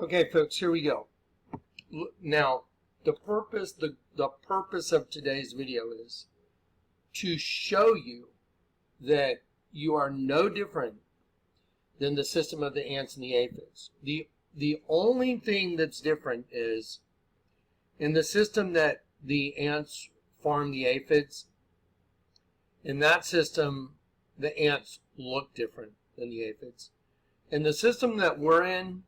Okay, folks, here we go. Now, the purpose of today's video is to show you that you are no different than the system of the ants and the aphids. The only thing that's different is in the system that the ants farm the aphids. In that system, the ants look different than the aphids. In the system that we're in,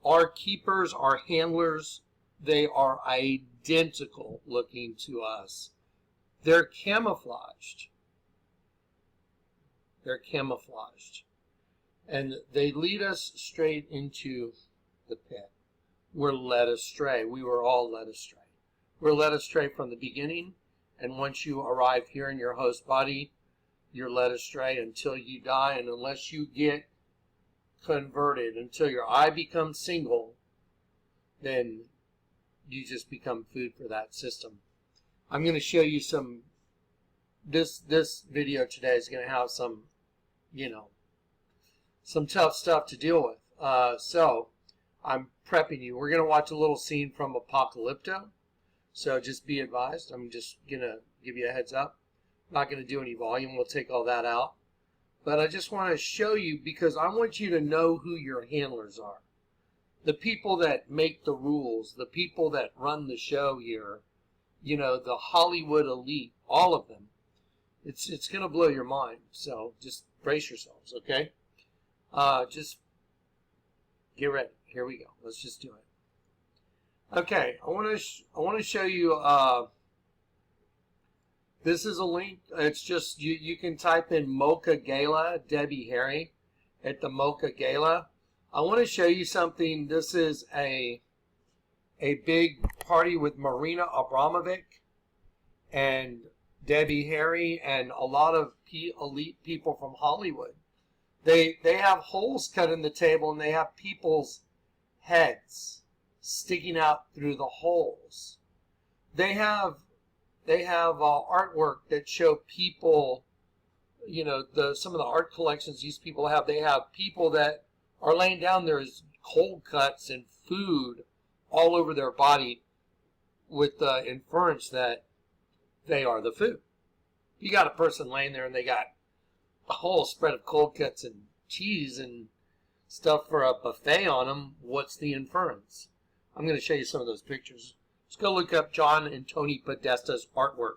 our keepers, our handlers, they are identical looking to us. They're camouflaged. They're camouflaged. And they lead us straight into the pit. We're led astray. We were all led astray. We're led astray from the beginning, and once you arrive here in your host body, you're led astray until you die, and unless you get converted, until your eye becomes single, then you just become food for that system. I'm going to show you some, this video today is going to have some, some tough stuff to deal with. So I'm prepping you. We're going to watch a little scene from Apocalypto. So just be advised. I'm just going to give you a heads up. I'm not going to do any volume. We'll take all that out. But I just want to show you because I want you to know who your handlers are. The people that make the rules, the people that run the show here, the Hollywood elite, all of them. It's going to blow your mind. So just brace yourselves, okay? Just get ready. Here we go. Let's just do it. Okay, I want to show you. This is a link. It's just you can type in Mocha Gala Debbie Harry at the Mocha Gala. I want to show you something. This is a big party with Marina Abramovic and Debbie Harry and a lot of elite people from Hollywood. They have holes cut in the table and they have people's heads sticking out through the holes. They have artwork that show people, some of the art collections these people have. They have people that are laying down. There's cold cuts and food all over their body with the inference that they are the food. You got a person laying there and they got a whole spread of cold cuts and cheese and stuff for a buffet on them. What's the inference? I'm going to show you some of those pictures. Just go look up John and Tony Podesta's artwork.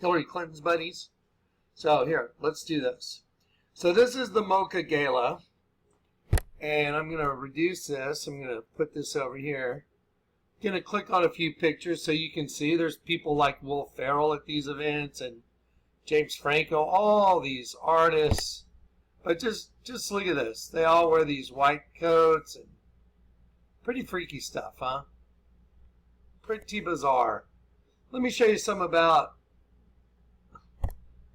Hillary Clinton's buddies. So here, let's do this. So this is the Mocha Gala. And I'm going to reduce this. I'm going to put this over here. I'm going to click on a few pictures so you can see there's people like Will Ferrell at these events and James Franco, all these artists. But just look at this. They all wear these white coats and pretty freaky stuff, huh? Pretty bizarre. Let me show you some about.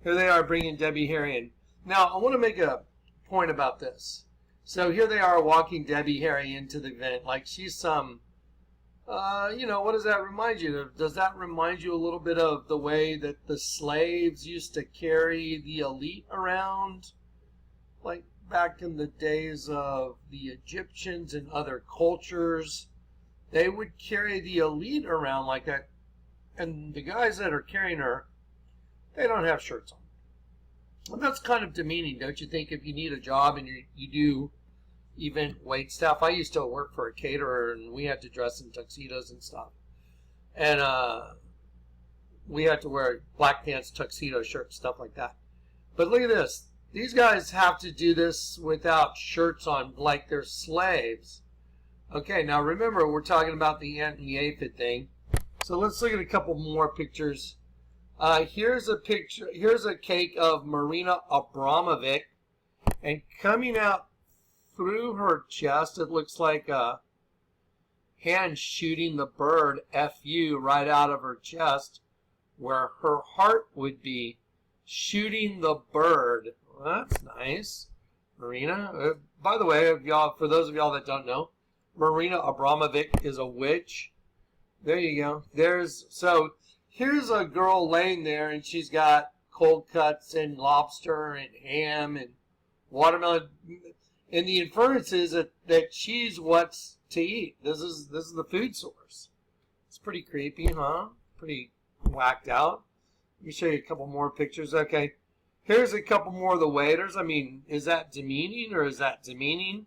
Here they are bringing Debbie Harry in. Now, I want to make a point about this. So here they are walking Debbie Harry into the event like she's some, what does that remind you of? Does that remind you a little bit of the way that the slaves used to carry the elite around? Like back in the days of the Egyptians and other cultures, they would carry the elite around like that. And the guys that are carrying her, they don't have shirts on. Well, that's kind of demeaning, don't you think, if you need a job and you do event wait staff. I used to work for a caterer and we had to dress in tuxedos and stuff. And we had to wear black pants, tuxedo shirts, stuff like that. But look at this. These guys have to do this without shirts on like they're slaves. Okay, now remember, we're talking about the ant and the aphid thing. So let's look at a couple more pictures. Here's a picture. Here's a cake of Marina Abramovic, and coming out through her chest, it looks like a hand shooting the bird "F-U" right out of her chest, where her heart would be, shooting the bird. Well, that's nice, Marina. By the way, for those of y'all that don't know, Marina Abramovic is a witch. There you go. So here's a girl laying there and she's got cold cuts and lobster and ham and watermelon. And the inference is that she's what's to eat. This is the food source. It's pretty creepy, huh? Pretty whacked out. Let me show you a couple more pictures. Okay. Here's a couple more of the waiters. I mean, is that demeaning or is that demeaning?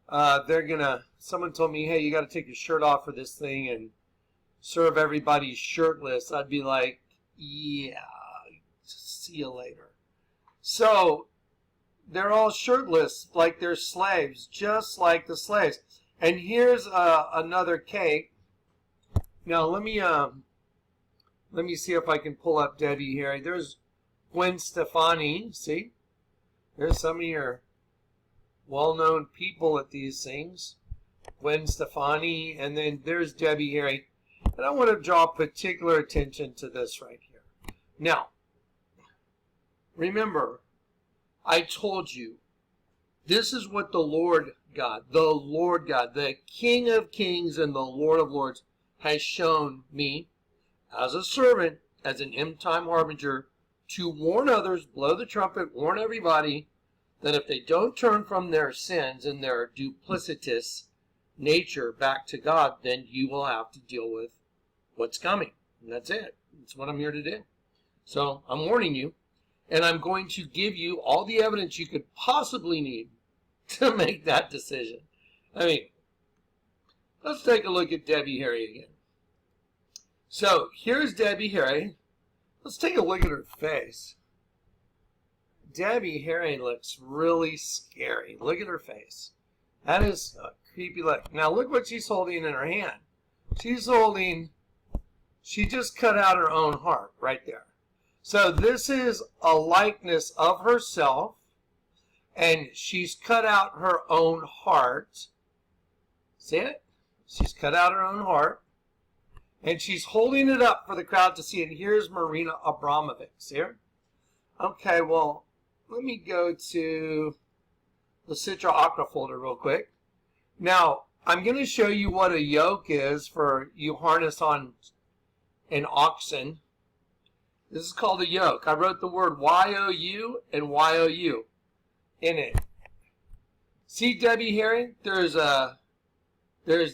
Someone told me, hey, you got to take your shirt off for this thing and serve everybody shirtless. I'd be like, yeah, see you later. So, they're all shirtless like they're slaves, just like the slaves. And here's another cake. Now, let me see if I can pull up Debbie here. There's Gwen Stefani, see? There's some of your well-known people at these things. Gwen Stefani, and then there's Debbie Harry. And I want to draw particular attention to this right here. Now, remember, I told you, this is what the Lord God, the King of Kings and the Lord of Lords, has shown me as a servant, as an end-time harbinger, to warn others, blow the trumpet, warn everybody, that if they don't turn from their sins and their duplicitous nature back to God, then you will have to deal with what's coming. And that's it. That's what I'm here to do. So I'm warning you, and I'm going to give you all the evidence you could possibly need to make that decision. I mean, let's take a look at Debbie Harry again. So here's Debbie Harry. Let's take a look at her face. Debbie Harry looks really scary. Look at her face. That is a creepy look. Now look what she's holding in her hand. She just cut out her own heart right there. So this is a likeness of herself, and she's cut out her own heart. See it? She's cut out her own heart. And she's holding it up for the crowd to see. And here's Marina Abramovic. Here. Okay, well, let me go to the Citra Aqua folder real quick. Now, I'm going to show you what a yoke is for you harness on an oxen. This is called a yoke. I wrote the word Y-O-U and Y-O-U in it. See Debbie Harry? There's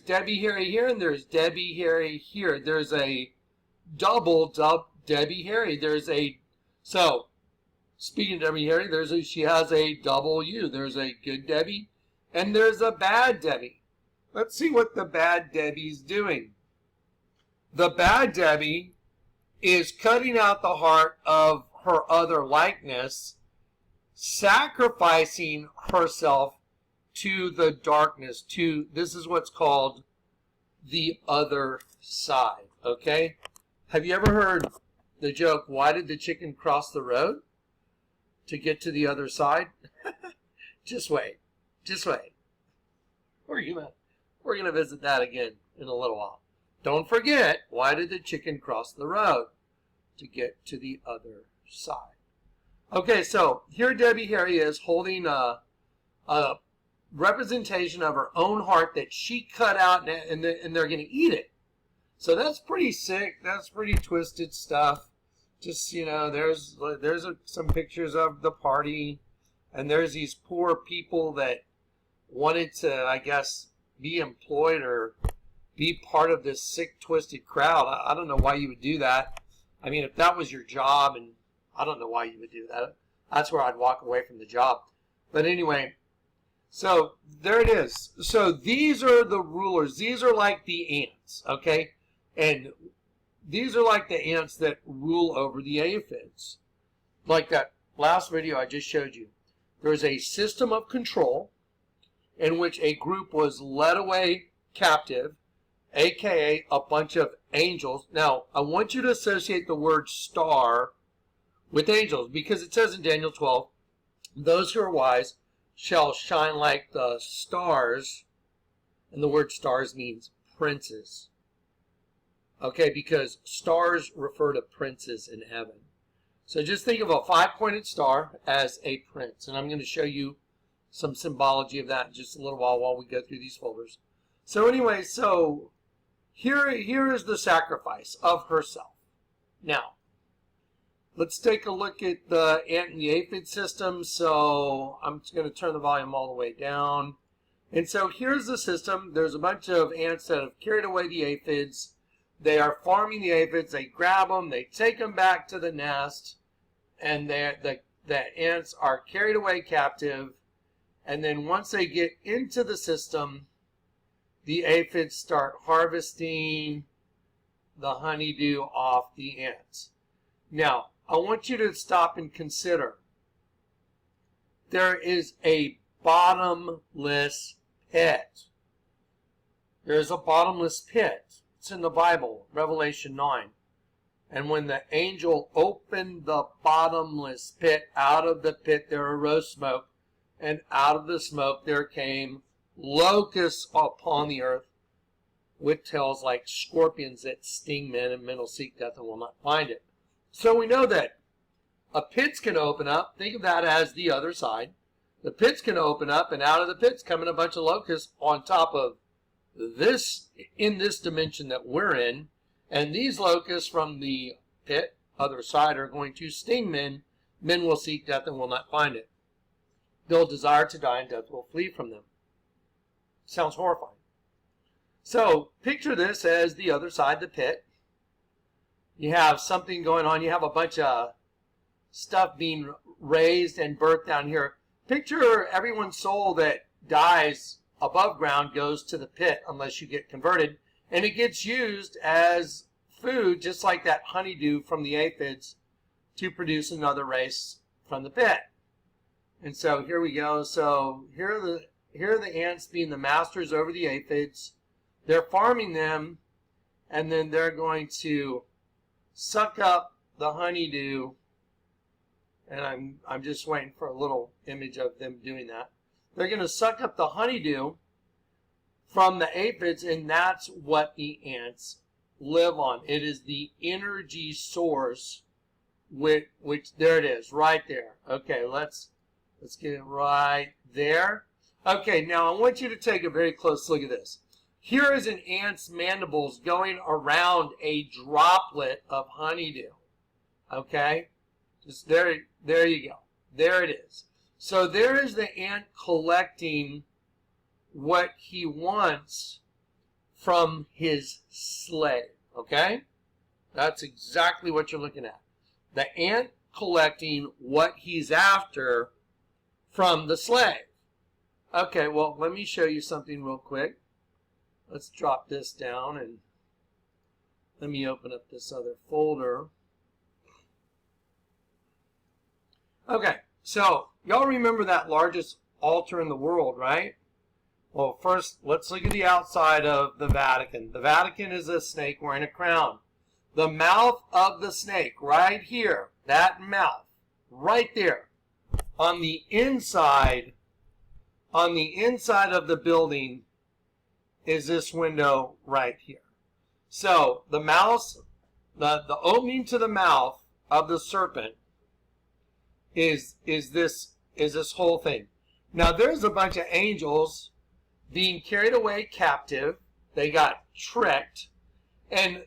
Debbie Harry here, and there's Debbie Harry here. There's a double Debbie Harry. So, speaking of Debbie Harry, she has a double U. There's a good Debbie, and there's a bad Debbie. Let's see what the bad Debbie's doing. The bad Debbie is cutting out the heart of her other likeness, sacrificing herself to the darkness, this is what's called the other side, okay? Have you ever heard the joke, why did the chicken cross the road? To get to the other side? Just wait. We're gonna visit that again in a little while. Don't forget, why did the chicken cross the road? To get to the other side. Okay, so here Debbie Harry is holding a representation of her own heart that she cut out, and they're going to eat it. So that's pretty sick. That's pretty twisted stuff. Just, there's some pictures of the party, and there's these poor people that wanted to, I guess, be employed or be part of this sick, twisted crowd. I don't know why you would do that. I mean, if that was your job, and I don't know why you would do that. That's where I'd walk away from the job. But anyway, so there it is. So these are the rulers. These are like the ants, okay? And these are like the ants that rule over the aphids. Like that last video I just showed you. There's a system of control in which a group was led away captive, aka a bunch of angels. Now, I want you to associate the word star with angels, because it says in Daniel 12, those who are wise shall shine like the stars, and the word stars means princes. Okay, because stars refer to princes in heaven. So just think of a 5-pointed star as a prince, and I'm going to show you some symbology of that in just a little while we go through these folders. So anyway, so here is the sacrifice of herself. Now, Let's take a look at the ant and the aphid system. So I'm just going to turn the volume all the way down. And so here's the system. There's a bunch of ants that have carried away the aphids. They are farming the aphids. They grab them. They take them back to the nest. And the ants are carried away captive. And then once they get into the system, the aphids start harvesting the honeydew off the ants. Now, I want you to stop and consider. There is a bottomless pit. There's a bottomless pit. It's in the Bible, Revelation 9. And when the angel opened the bottomless pit, out of the pit there arose smoke, and out of the smoke there came locusts upon the earth, with tails like scorpions that sting men, and men will seek death and will not find it. So we know that a pit can open up. Think of that as the other side. The pits can open up, and out of the pits come in a bunch of locusts on top of this, in this dimension that we're in. And these locusts from the pit, other side, are going to sting men. Men will seek death and will not find it. They'll desire to die, and death will flee from them. Sounds horrifying. So picture this as the other side, the pit. You have something going on. You have a bunch of stuff being raised and birthed down here. Picture everyone's soul that dies above ground goes to the pit unless you get converted. And it gets used as food, just like that honeydew from the aphids, to produce another race from the pit. And so here we go. So here are the ants being the masters over the aphids. They're farming them, and then they're going to suck up the honeydew. And I'm just waiting for a little image of them doing that. They're going to suck up the honeydew from the aphids, and that's what the ants live on. It is the energy source, which there it is, right there. Okay, let's get it right there. Okay, now I want you to take a very close look at this. Here is an ant's mandibles going around a droplet of honeydew. Okay, just there you go. There it is. So there is the ant collecting what he wants from his slave. Okay, that's exactly what you're looking at. The ant collecting what he's after from the slave. Okay, well, let me show you something real quick. Let's drop this down and let me open up this other folder. Okay, so y'all remember that largest altar in the world, right? Well, first, let's look at the outside of the Vatican. The Vatican is a snake wearing a crown. The mouth of the snake, right here, that mouth, right there, on the inside of the building is this window right here. So the mouth, the opening to the mouth of the serpent is this whole thing. Now there's a bunch of angels being carried away captive. They got tricked, and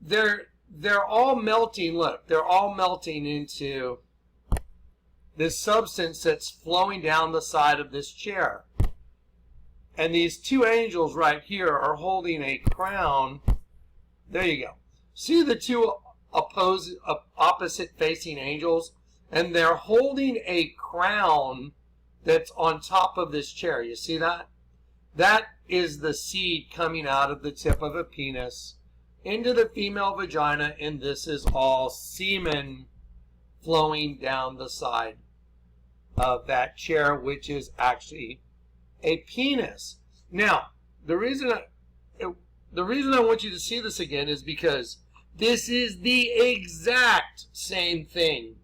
they're all melting. Look, they're all melting into this substance that's flowing down the side of this chair. And these two angels right here are holding a crown. There you go. See the two opposite facing angels? And they're holding a crown that's on top of this chair. You see that? That is the seed coming out of the tip of a penis into the female vagina, and this is all semen flowing down the side of that chair, which is actually a penis. Now, the reason I want you to see this again is because this is the exact same thing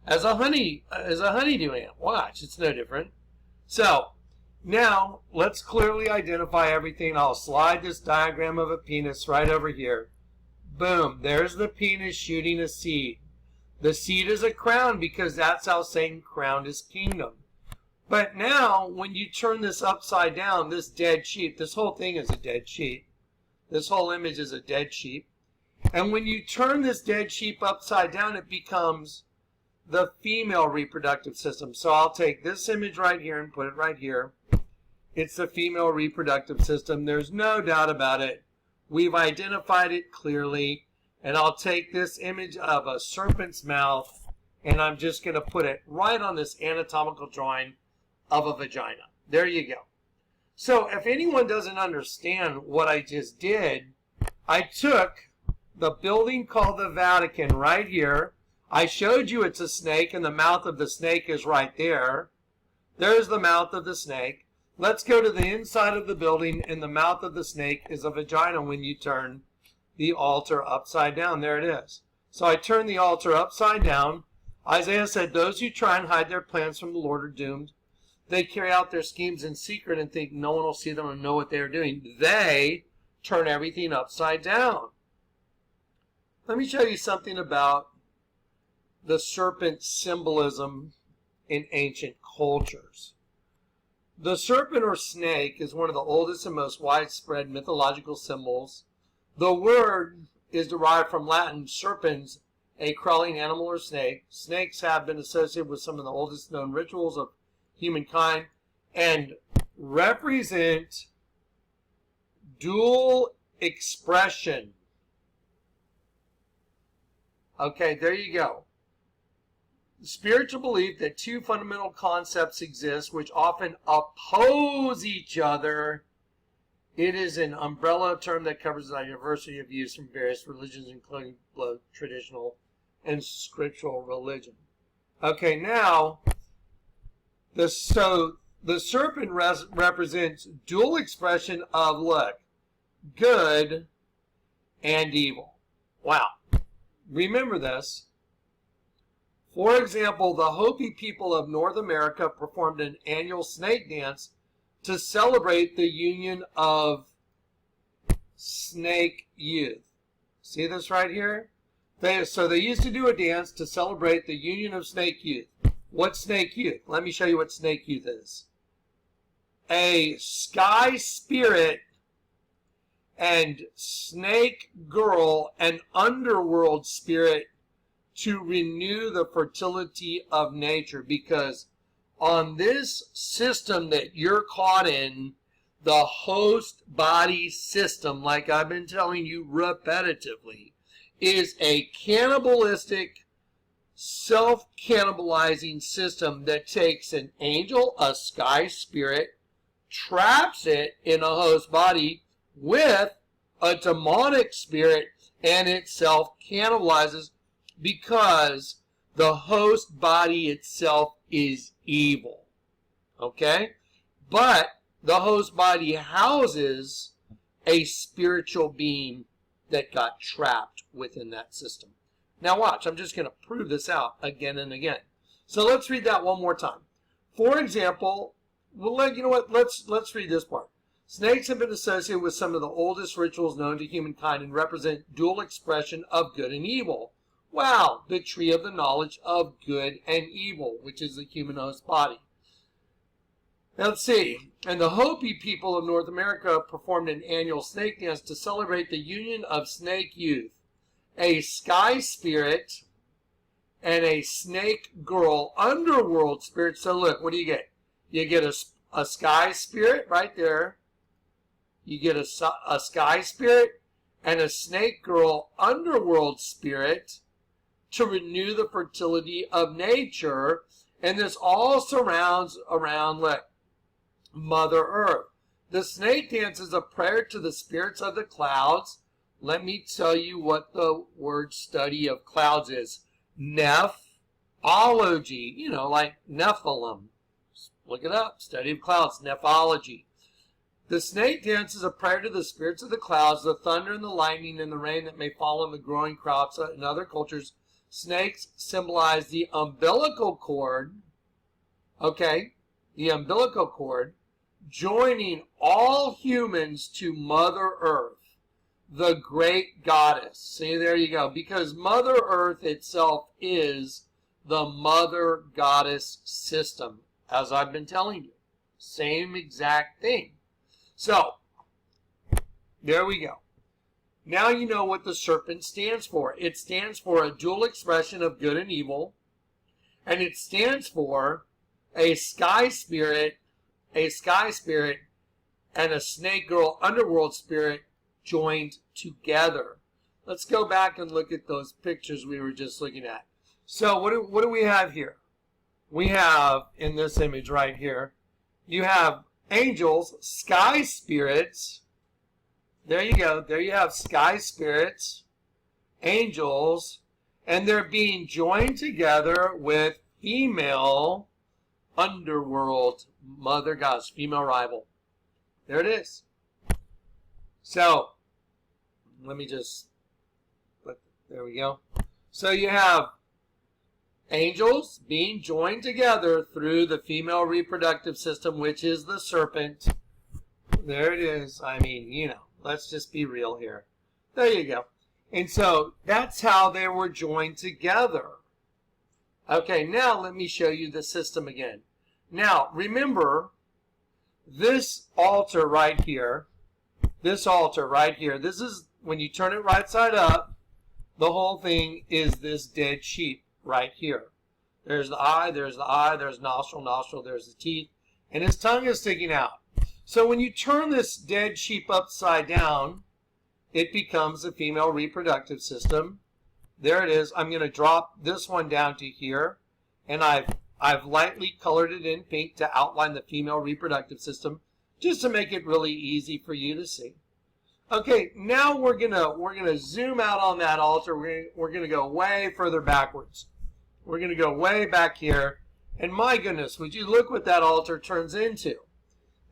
as a honeydew ant. Watch, it's no different. So now let's clearly identify everything. I'll slide this diagram of a penis right over here. Boom, there's the penis shooting a seed. The seed is a crown because that's how Satan crowned his kingdom. But now, when you turn this upside down, this dead sheep, this whole thing is a dead sheep. This whole image is a dead sheep. And when you turn this dead sheep upside down, it becomes the female reproductive system. So I'll take this image right here and put it right here. It's the female reproductive system. There's no doubt about it. We've identified it clearly. And I'll take this image of a serpent's mouth, and I'm just going to put it right on this anatomical drawing of a vagina. There you go. So if anyone doesn't understand what I just did, I took the building called the Vatican right here. I showed you it's a snake, and the mouth of the snake is right there. There's the mouth of the snake. Let's go to the inside of the building, and the mouth of the snake is a vagina when you turn the altar upside down. There it is. So I turn the altar upside down. Isaiah said, those who try and hide their plans from the Lord are doomed. They carry out their schemes in secret and think no one will see them and know what they are doing. They turn everything upside down. Let me show you something about the serpent symbolism in ancient cultures. The serpent or snake is one of the oldest and most widespread mythological symbols. The word is derived from Latin serpens, a crawling animal or snake. Snakes have been associated with some of the oldest known rituals of humankind and represent dual expression. Okay, there you go. The spiritual belief that two fundamental concepts exist which often oppose each other. It is an umbrella term that covers a diversity of views from various religions, including both traditional and scriptural religion. Okay, now, the serpent represents dual expression of, look, good and evil. Wow. Remember this. For example, the Hopi people of North America performed an annual snake dance to celebrate the union of snake youth. See this right here? So they used to do a dance to celebrate the union of snake youth. What's snake youth? Let me show you what snake youth is. A sky spirit and snake girl, an underworld spirit, to renew the fertility of nature, because on this system that you're caught in, the host body system, like I've been telling you repetitively, is a cannibalistic, self-cannibalizing system that takes an angel, a sky spirit, traps it in a host body with a demonic spirit, and it self-cannibalizes because the host body itself is evil. Okay? But the host body houses a spiritual being that got trapped within that system. Now watch, I'm just going to prove this out again and again. So let's read that one more time. For example, you know what? Let's read this part. Snakes have been associated with some of the oldest rituals known to humankind and represent dual expression of good and evil. Wow, the tree of the knowledge of good and evil, which is the human host body. Now let's see. And the Hopi people of North America performed an annual snake dance to celebrate the union of snake youth, a sky spirit, and a snake girl, underworld spirit. So look, what do you get? You get a sky spirit right there. You get a sky spirit and a snake girl, underworld spirit, to renew the fertility of nature. And this all surrounds around, look, Mother Earth. The snake dance is a prayer to the spirits of the clouds. Let me tell you what the word study of clouds is. Nephology, like Nephilim. Look it up, study of clouds, nephology. The snake dance is a prayer to the spirits of the clouds, the thunder and the lightning and the rain that may fall on the growing crops. In other cultures, snakes symbolize the umbilical cord, okay, the umbilical cord, joining all humans to Mother Earth, the great goddess. See, there you go. Because Mother Earth itself is the mother goddess system, as I've been telling you. Same exact thing. So, there we go. Now you know what the serpent stands for. It stands for a dual expression of good and evil, and it stands for a sky spirit, and a snake girl underworld spirit joined together. Let's go back and look at those pictures we were just looking at. So what do we have here? We have, in this image right here, you have angels, sky spirits. There you go. There you have sky spirits, angels, and they're being joined together with female underworld mother goddess, female rival. There it is. So, let me just, there we go. So you have angels being joined together through the female reproductive system, which is the serpent. There it is. I mean, you know, let's just be real here. There you go. And so that's how they were joined together. Okay, now let me show you the system again. Now, remember, this altar right here, this is, when you turn it right side up, the whole thing is this dead sheep right here. There's the eye, there's nostril, there's the teeth, and his tongue is sticking out. So when you turn this dead sheep upside down, it becomes the female reproductive system. There it is. I'm going to drop this one down to here, and I've lightly colored it in pink to outline the female reproductive system, just to make it really easy for you to see. Okay, now we're gonna zoom out on that altar. We're gonna go way further backwards. We're gonna go way back here, and my goodness, would you look what that altar turns into?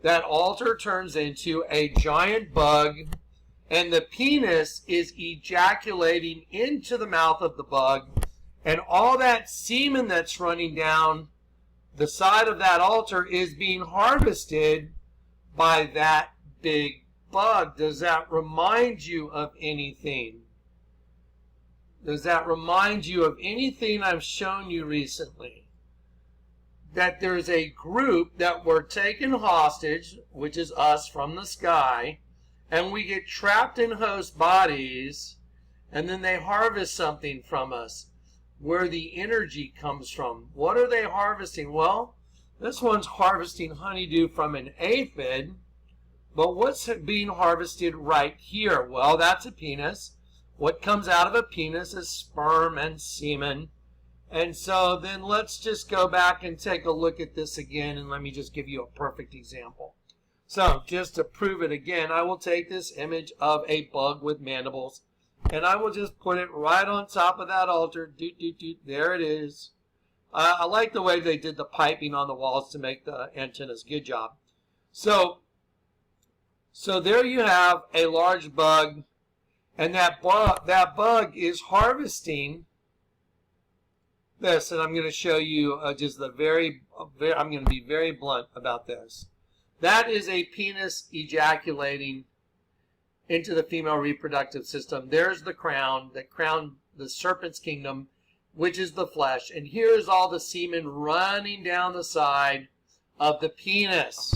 That altar turns into a giant bug, and the penis is ejaculating into the mouth of the bug, and all that semen that's running down the side of that altar is being harvested by that big bug. Does that remind you of anything? Does that remind you of anything I've shown you recently? That there's a group that were taken hostage, which is us from the sky, and we get trapped in host bodies, and then they harvest something from us. Where the energy comes from. What are they harvesting? Well, this one's harvesting honeydew from an aphid, but what's being harvested right here? Well, that's a penis. What comes out of a penis is sperm and semen. And so then let's just go back and take a look at this again, and let me just give you a perfect example. So just to prove it again, I will take this image of a bug with mandibles, and I will just put it right on top of that altar. There it is. I like the way they did the piping on the walls to make the antennas. Good job. So there you have a large bug, and that bug is harvesting this. And I'm going to show you just the I'm going to be very blunt about this. That is a penis ejaculating into the female reproductive system. There's the crown, the serpent's kingdom, which is the flesh. And here's all the semen running down the side of the penis.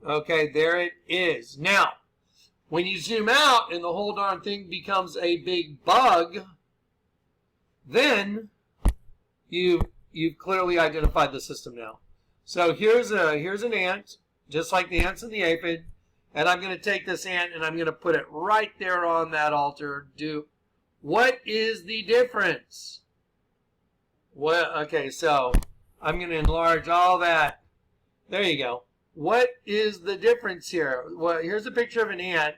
Okay, there it is. Now, when you zoom out and the whole darn thing becomes a big bug, then you've clearly identified the system now. So here's an ant, just like the ants in the aphid. And I'm going to take this ant and I'm going to put it right there on that altar. What is the difference? Okay, so I'm going to enlarge all that. There you go. What is the difference here? Well, here's a picture of an ant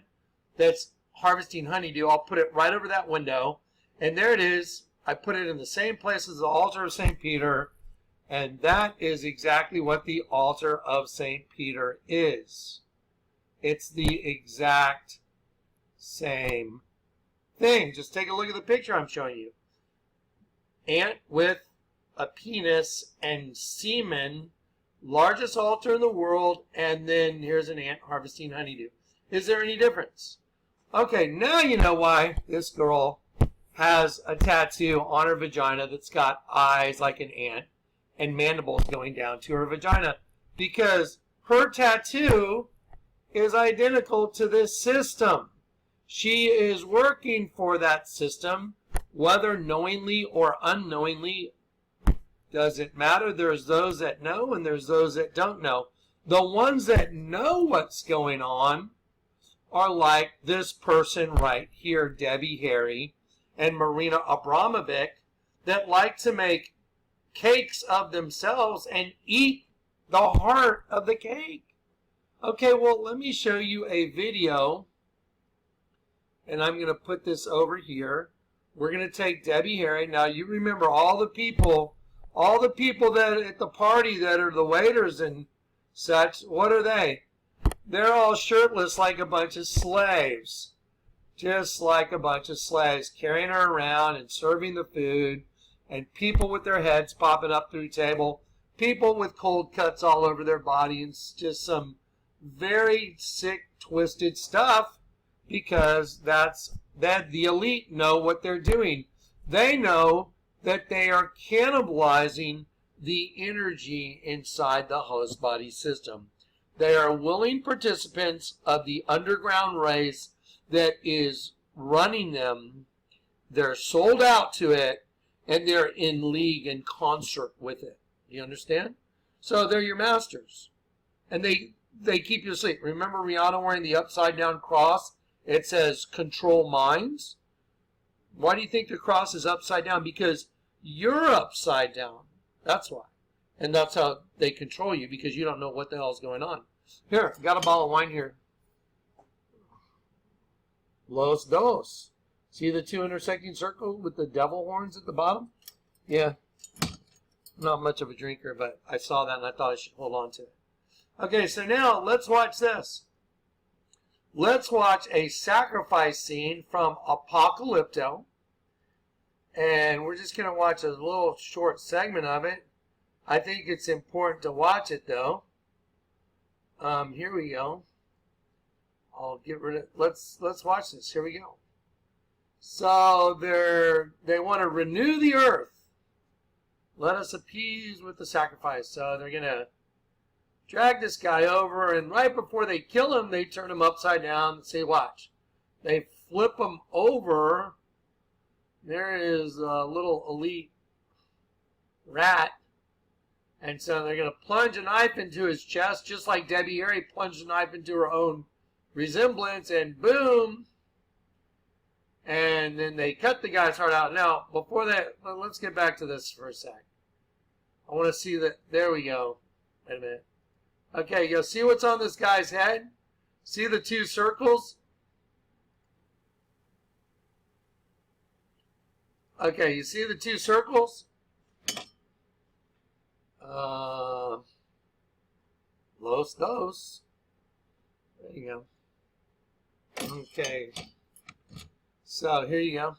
that's harvesting honeydew. I'll put it right over that window. And there it is. I put it in the same place as the altar of St. Peter. And that is exactly what the altar of St. Peter is. It's the exact same thing. Just take a look at the picture I'm showing you. Ant with a penis and semen, largest altar in the world, and then here's an ant harvesting honeydew. Is there any difference? Okay, now you know why this girl has a tattoo on her vagina that's got eyes like an ant and mandibles going down to her vagina. Because her tattoo is identical to this system. She is working for that system, whether knowingly or unknowingly. Doesn't matter. There's those that know and there's those that don't know. The ones that know what's going on are like this person right here, Debbie Harry and Marina Abramovic, that like to make cakes of themselves and eat the heart of the cake. Okay, well, let me show you a video, and I'm going to put this over here. We're going to take Debbie Harry. Now, you remember all the people that at the party that are the waiters and such, what are they? They're all shirtless like a bunch of slaves. Just like a bunch of slaves, carrying her around and serving the food, and people with their heads popping up through the table, people with cold cuts all over their body, and just some very sick, twisted stuff, because that's the elite know what they're doing. They know that they are cannibalizing the energy inside the host body system. They are willing participants of the underground race that is running them. They're sold out to it, and they're in league and concert with it. You understand? So they're your masters. And they keep you asleep. Remember Rihanna wearing the upside down cross? It says control minds. Why do you think the cross is upside down? Because you're upside down. That's why. And that's how they control you, because you don't know what the hell is going on. Here, got a bottle of wine here. Los Dos. See the two intersecting circle with the devil horns at the bottom? Yeah. Not much of a drinker, but I saw that and I thought I should hold on to it. Okay, so now let's watch this. Let's watch a sacrifice scene from Apocalypto. And we're just going to watch a little short segment of it. I think it's important to watch it, though. Here we go. I'll get rid of. Let's watch this. Here we go. So they want to renew the earth. Let us appease with the sacrifice. So they're gonna drag this guy over, and right before they kill him, they turn him upside down and say, "Watch." They flip him over. There is a little elite rat. And so they're going to plunge a knife into his chest, just like Debbie Harry plunged a knife into her own resemblance, and boom. And then they cut the guy's heart out. Now, before that, let's get back to this for a sec. I want to see that. There we go. Wait a minute. Okay, you see what's on this guy's head? See the two circles? Okay, you see the two circles? Los Dos. There you go. Okay. So here you go.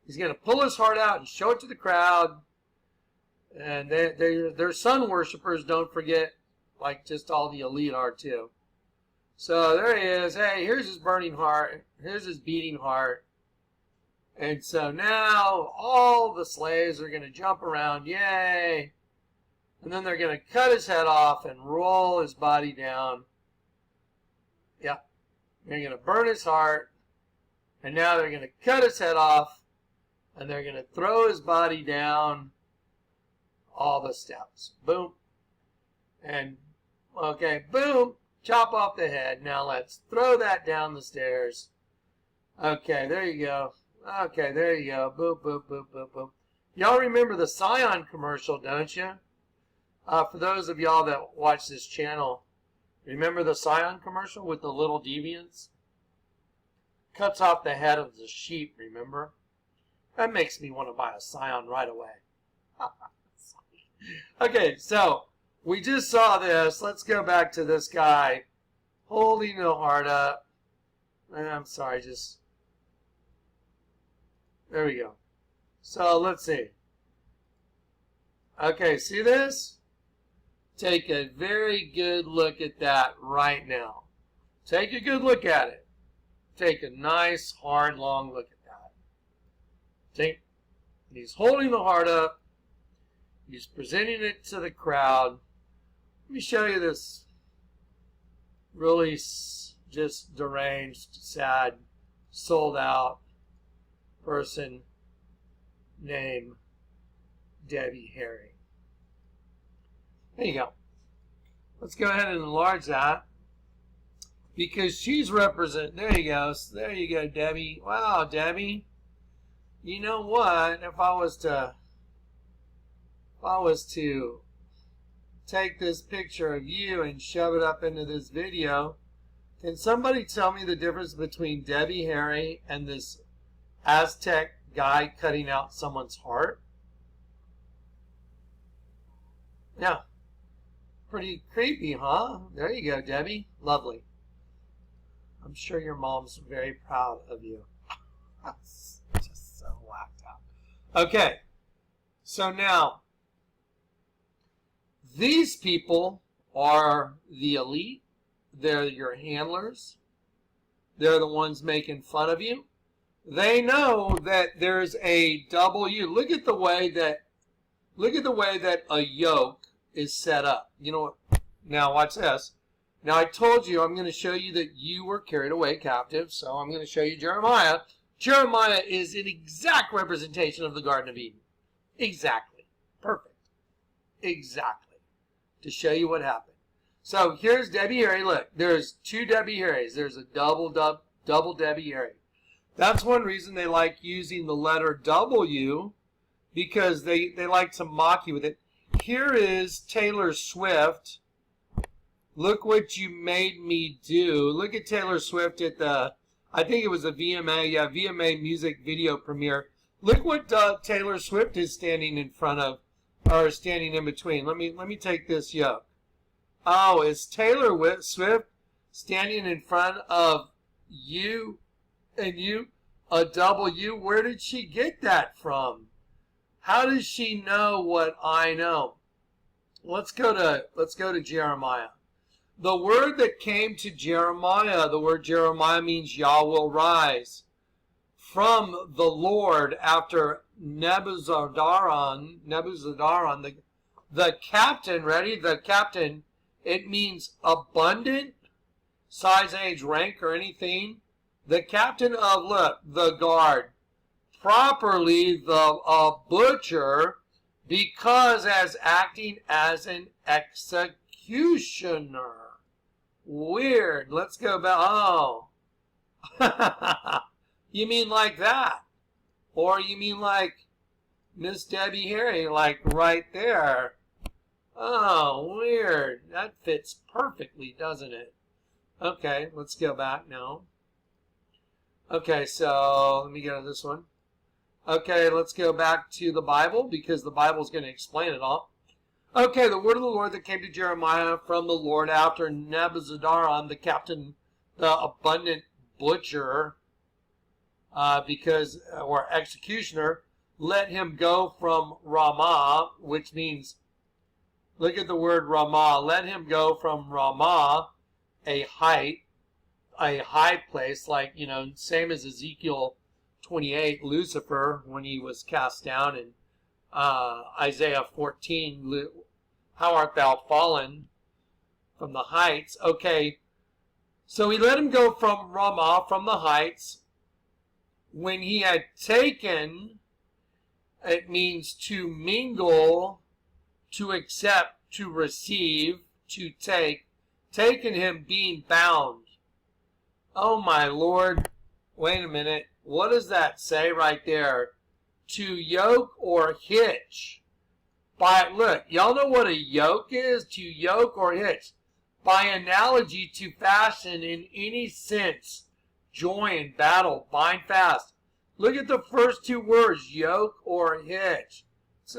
He's going to pull his heart out and show it to the crowd. And they're sun worshipers, don't forget, like just all the elite are too. So there he is. Hey, here's his burning heart. Here's his beating heart. And so now all the slaves are going to jump around. Yay! And then they're going to cut his head off and roll his body down. Yep. They're going to burn his heart. And now they're going to cut his head off. And they're going to throw his body down all the steps. Boom. And, okay, boom. Chop off the head. Now let's throw that down the stairs. Okay, there you go. Okay, there you go. Boop, boop, boop, boop, boop. Y'all remember the Scion commercial, don't you? For those of y'all that watch this channel, remember the Scion commercial with the little deviants? Cuts off the head of the sheep, remember? That makes me want to buy a Scion right away. Okay, so we just saw this. Let's go back to this guy holding the heart up. I'm sorry, just... There we go. So let's see. Okay, see this? Take a very good look at that right now. Take a good look at it. Take a nice, hard, long look at that. He's holding the heart up. He's presenting it to the crowd. Let me show you this really just deranged, sad sold out person named Debbie Harry. There you go. Let's go ahead and enlarge that because she's there you go. There you go, Debbie. Wow, Debbie. You know what? If I was to take this picture of you and shove it up into this video, can somebody tell me the difference between Debbie Harry and this Aztec guy cutting out someone's heart? Yeah. Pretty creepy, huh? There you go, Debbie. Lovely. I'm sure your mom's very proud of you. That's just so whacked out. Okay. So now, these people are the elite. They're your handlers. They're the ones making fun of you. They know that there's a W. Look at the way that a yoke is set up. You know what? Now watch this. Now I told you I'm going to show you that you were carried away captive. So I'm going to show you Jeremiah. Jeremiah is an exact representation of the Garden of Eden. Exactly. Perfect. Exactly. To show you what happened. So here's Debbie Harry. Look, there's two Debbie Harrys. There's a double Debbie Harry. That's one reason they like using the letter W, because they like to mock you with it. Here is Taylor Swift. Look what you made me do. Look at Taylor Swift at the, I think it was a VMA music video premiere. Look what Taylor Swift is standing in front of, or standing in between. Let me take this yoke. Oh, is Taylor Swift standing in front of you and you, a W? Where did she get that from? How does she know what I know? Let's go to Jeremiah. The word that came to Jeremiah, the word Jeremiah means Yah will rise. From the Lord after Nebuzaradan, the captain, ready? The captain, it means abundant, size, age, rank, or anything. The captain of, look, the guard. Properly the butcher, because as acting as an executioner. Weird. Let's go back. Oh. You mean like that? Or you mean like Miss Debbie Harry, like right there? Oh, weird. That fits perfectly, doesn't it? Okay, let's go back now. Okay, so let me go to this one. Okay, let's go back to the Bible because the Bible is going to explain it all. Okay, the word of the Lord that came to Jeremiah from the Lord after Nebuzaradan, the captain, the abundant butcher, or executioner, let him go from Ramah, which means, look at the word Ramah, let him go from Ramah, a high place, like, same as Ezekiel 28, Lucifer, when he was cast down, and Isaiah 14, how art thou fallen from the heights? Okay, so he let him go from Ramah, from the heights. When he had taken, it means to mingle, to accept, to receive, to take, taken him being bound. Oh my Lord, wait a minute. What does that say right there? To yoke or hitch. Look, y'all know what a yoke is? To yoke or hitch. By analogy, to fasten in any sense. Join, battle, bind fast. Look at the first two words, yoke or hitch.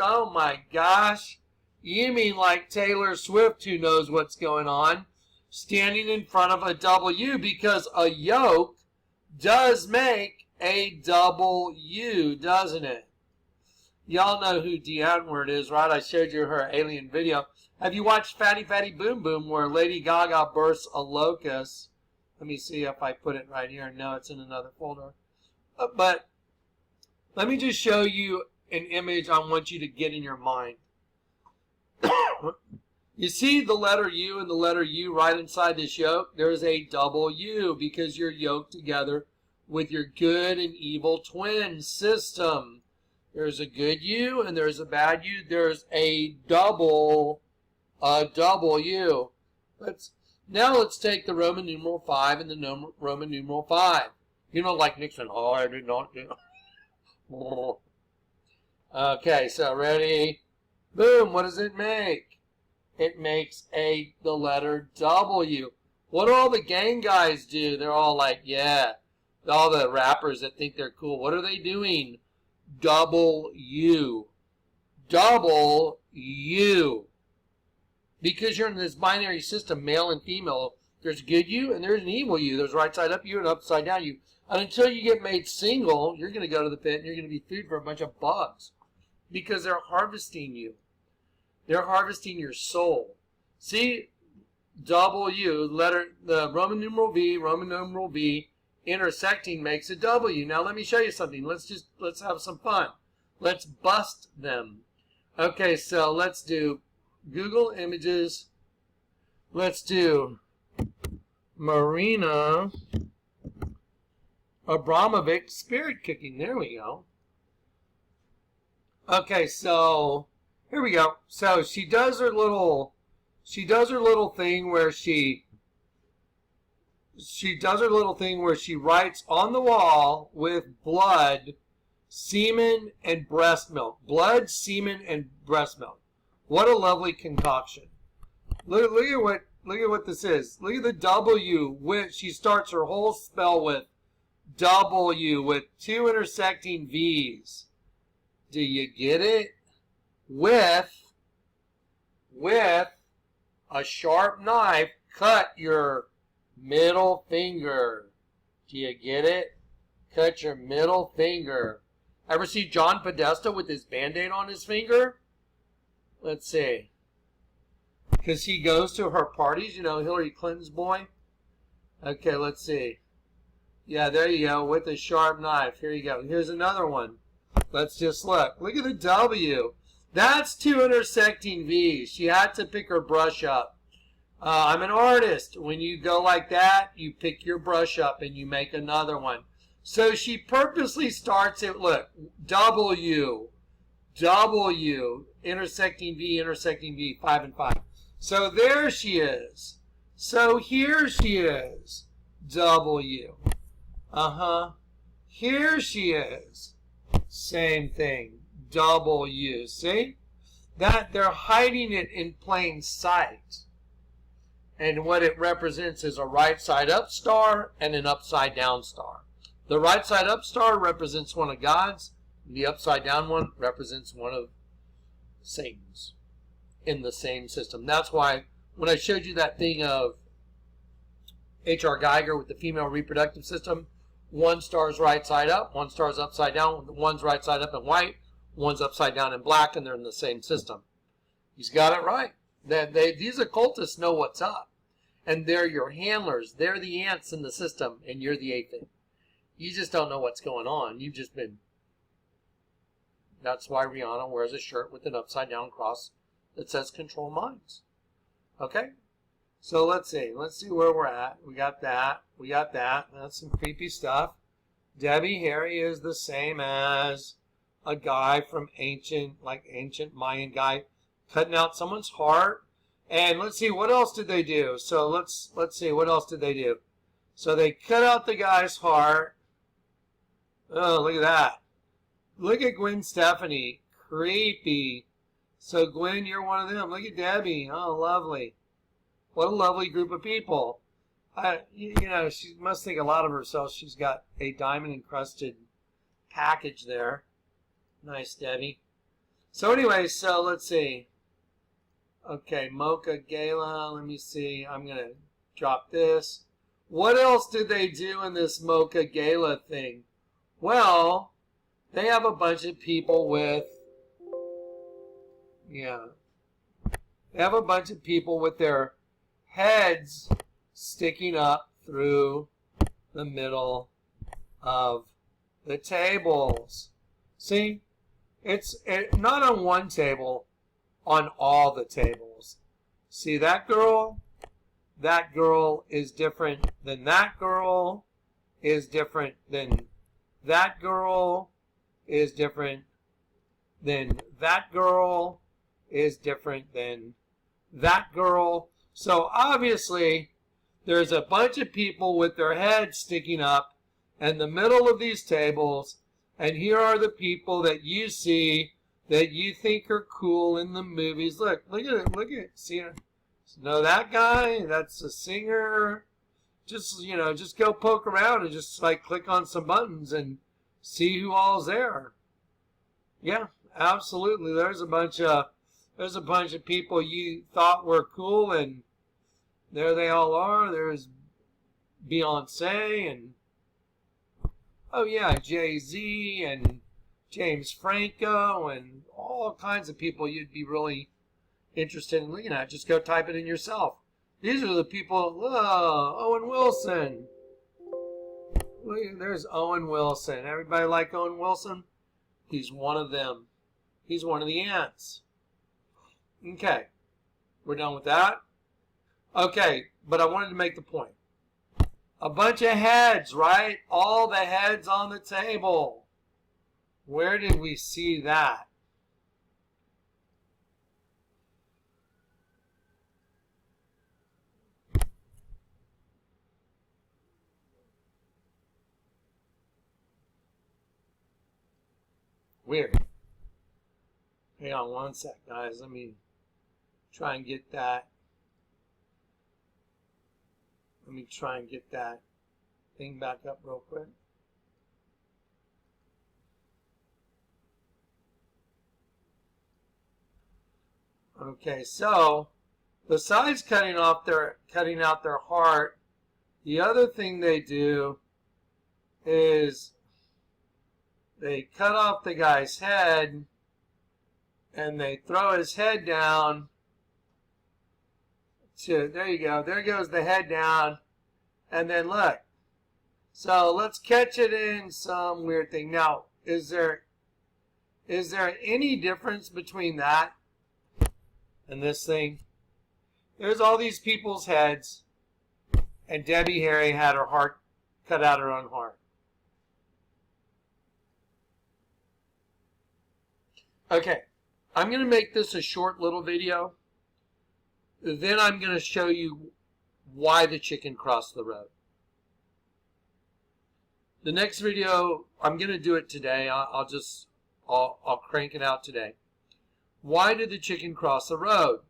Oh my gosh. You mean like Taylor Swift, who knows what's going on, standing in front of a W, because a yoke does make a W, doesn't it? Y'all know who Dee Edward is, right? I showed you her alien video. Have you watched Fatty Fatty Boom Boom, where Lady Gaga bursts a locust? Let me see if I put it right here. No, it's in another folder. But let me just show you an image I want you to get in your mind. You see the letter U and the letter U right inside this yoke? There's a double U because you're yoked together with your good and evil twin system. There's a good you and there's a bad you. There's a double you. Let's take the Roman numeral 5 and the Roman numeral 5. You know, like Nixon. Oh, I did not do. Okay, so ready? Boom. What does it make? It makes the letter W. What do all the gang guys do? They're all like, yeah. All the rappers that think they're cool. What are they doing? W. Double U. Because you're in this binary system, male and female, there's good you and there's an evil you. There's right side up you and upside down you. And until you get made single, you're going to go to the pit and you're going to be food for a bunch of bugs. Because they're harvesting you. They're harvesting your soul. See, W, the Roman numeral V, intersecting makes a W. Now let me show you something. Let's have some fun. Let's bust them. Okay, so let's do Google Images. Let's do Marina Abramovic spirit cooking. There we go. Okay, so here we go. So she does her little thing where she writes on the wall with blood, semen, and breast milk. Blood, semen, and breast milk. What a lovely concoction. Look at what this is. Look at the W. She starts her whole spell with W with two intersecting V's. Do you get it? With a sharp knife, cut your middle finger. Do you get it? Cut your middle finger. Ever see John Podesta with his Band-Aid on his finger? Let's see. Because he goes to her parties, you know, Hillary Clinton's boy. Okay, let's see. Yeah, there you go, with a sharp knife. Here you go. Here's another one. Let's just look. Look at the W. That's two intersecting V's. She had to pick her brush up. I'm an artist. When you go like that, you pick your brush up and you make another one. So she purposely starts it, look, W, intersecting V, 5 and 5. So there she is. So here she is, W. Here she is. Same thing, W. See? That they're hiding it in plain sight. And what it represents is a right side up star and an upside down star. The right side up star represents one of God's. The upside down one represents one of Satan's in the same system. That's why when I showed you that thing of H.R. Geiger with the female reproductive system, one star's right side up, one star's upside down, one's right side up in white, one's upside down in black, and they're in the same system. He's got it right. These occultists know what's up. And they're your handlers. They're the ants in the system, and you're the aphid. You just don't know what's going on. You've just been... That's why Rihanna wears a shirt with an upside down cross that says control minds. Okay? So let's see. Let's see where we're at. We got that. We got that. That's some creepy stuff. Debbie Harry is the same as a guy from ancient Mayan guy cutting out someone's heart. And let's see, what else did they do? So let's see, what else did they do? So they cut out the guy's heart. Oh, look at that. Look at Gwen Stefani. Creepy. So Gwen, you're one of them. Look at Debbie. Oh, lovely. What a lovely group of people. You know, she must think a lot of herself. She's got a diamond-encrusted package there. Nice, Debbie. So anyway, so let's see. Okay, Mocha Gala. Let me see. I'm going to drop this. What else did they do in this Mocha Gala thing? Well, they have a bunch of people with... Yeah. They have a bunch of people with their heads sticking up through the middle of the tables. See? It's not on one table, on all the tables. See that girl? That girl is different than that girl. is different than that girl, is different than that girl, is different than that girl. So obviously, there's a bunch of people with their heads sticking up in the middle of these tables, and here are the people that you see that you think are cool in the movies. Look at it, look at it. See it? No, that guy, that's a singer. Just, just go poke around and just like click on some buttons and see who all's there. Yeah, absolutely. There's a bunch of people you thought were cool, and there they all are. There's Beyonce and, oh yeah, Jay-Z and James Franco and all kinds of people you'd be really interested in looking at. Just go type it in yourself. These are the people. Owen Wilson. Look, there's Owen Wilson. Everybody like Owen Wilson? He's one of them. He's one of the ants. Okay. We're done with that. Okay, but I wanted to make the point. A bunch of heads, right? All the heads on the table. Where did we see that? Weird. Hang on one sec, guys. Let me try and get that. Let me try and get that thing back up real quick. Okay, so besides cutting out their heart, the other thing they do is they cut off the guy's head and they throw his head down to, there you go, there goes the head down, and then look. So let's catch it in some weird thing. Now, is there any difference between that and this thing? There's all these people's heads, and Debbie Harry had her heart cut out, her own heart. Okay, I'm going to make this a short little video. Then I'm going to show you why the chicken crossed the road. The next video, I'm going to do it today. I'll crank it out today. Why did the chicken cross the road?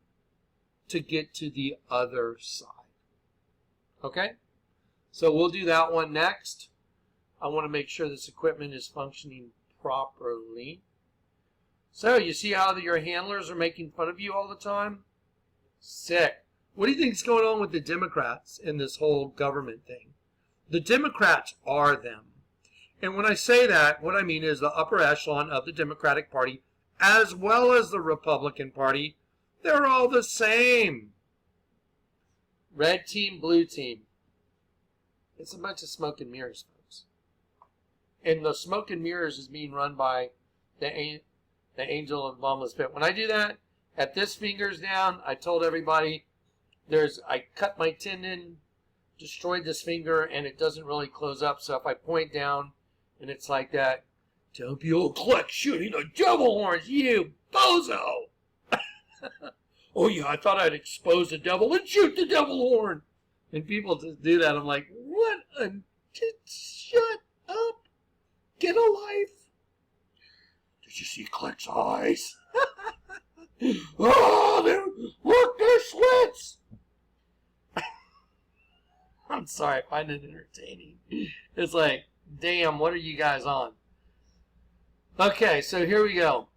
To get to the other side. Okay? So we'll do that one next. I want to make sure this equipment is functioning properly. So, you see how your handlers are making fun of you all the time? Sick. What do you think is going on with the Democrats in this whole government thing? The Democrats are them. And when I say that, what I mean is the upper echelon of the Democratic Party, as well as the Republican Party, they're all the same. Red team, blue team. It's a bunch of smoke and mirrors, folks. And the smoke and mirrors is being run by the angel of bottomless pit. When I do that, at this finger's down, I told everybody, I cut my tendon, destroyed this finger, and it doesn't really close up. So if I point down, and it's like that, don't be old Kleck shooting the devil horns, you bozo! Oh yeah, I thought I'd expose the devil and shoot the devil horn. And people just do that. I'm like, what? Just shut up. Get a life. Did you see Kleck's eyes? Oh, look, they're slits. I'm sorry, I find it entertaining. It's like, damn, what are you guys on? Okay, so here we go.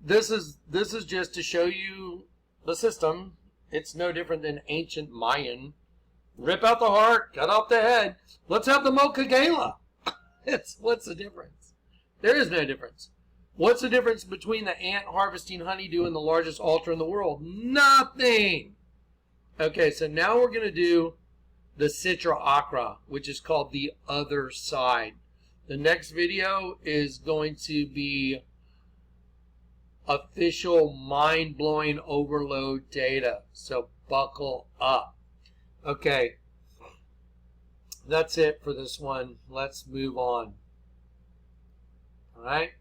This is just to show you the system. It's no different than ancient Mayan. Rip out the heart, cut off the head. Let's have the Mocha Gala. What's the difference? There is no difference. What's the difference between the ant harvesting honeydew and the largest altar in the world? Nothing. Okay, so now we're going to do the Citra Akra, which is called the other side. The next video is going to be official mind-blowing overload data. So buckle up. Okay. That's it for this one. Let's move on. All right.